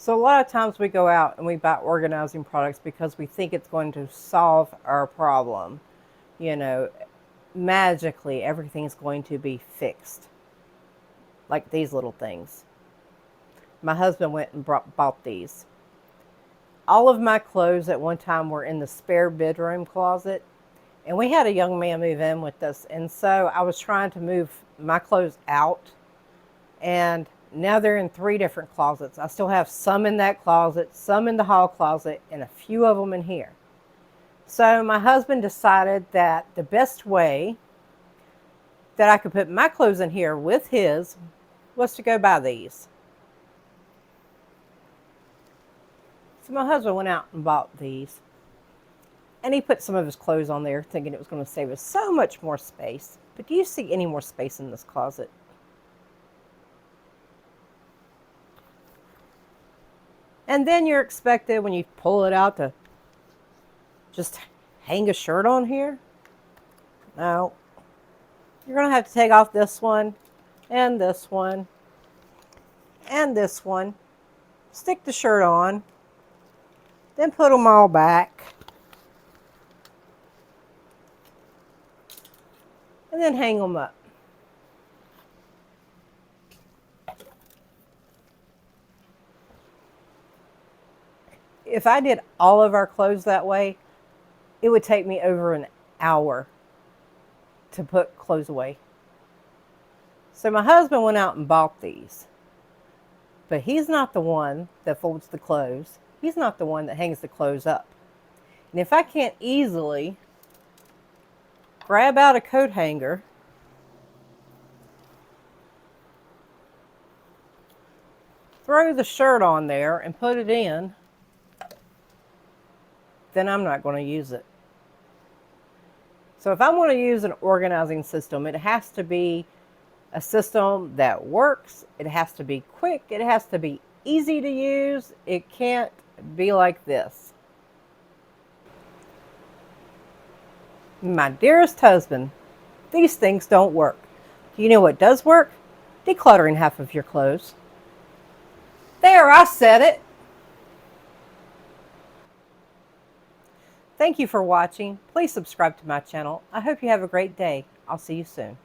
So a lot of times we go out and we buy organizing products because we think it's going to solve our problem. You know, magically everything's going to be fixed. Like these little things. My husband went and bought these. All of my clothes at one time were in the spare bedroom closet. And we had a young man move in with us. And so I was trying to move my clothes out. And now they're in 3 different closets. I still have some in that closet, some in the hall closet, and a few of them in here. So my husband decided that the best way that I could put my clothes in here with his was to go buy these. So my husband went out and bought these. And he put some of his clothes on there thinking it was going to save us so much more space. But do you see any more space in this closet? And then you're expected when you pull it out to just hang a shirt on here? No. You're going to have to take off this one and this one and this one. Stick the shirt on. Then put them all back. And then hang them up. If I did all of our clothes that way, it would take me over an hour to put clothes away. So my husband went out and bought these. But he's not the one that folds the clothes. He's not the one that hangs the clothes up. And if I can't easily grab out a coat hanger, throw the shirt on there and put it in, then I'm not going to use it. So if I want to use an organizing system, it has to be a system that works. It has to be quick. It has to be easy to use. It can't be like this. My dearest husband, these things don't work. You know what does work? Decluttering half of your clothes. There, I said it. Thank you for watching. Please subscribe to my channel. I hope you have a great day. I'll see you soon.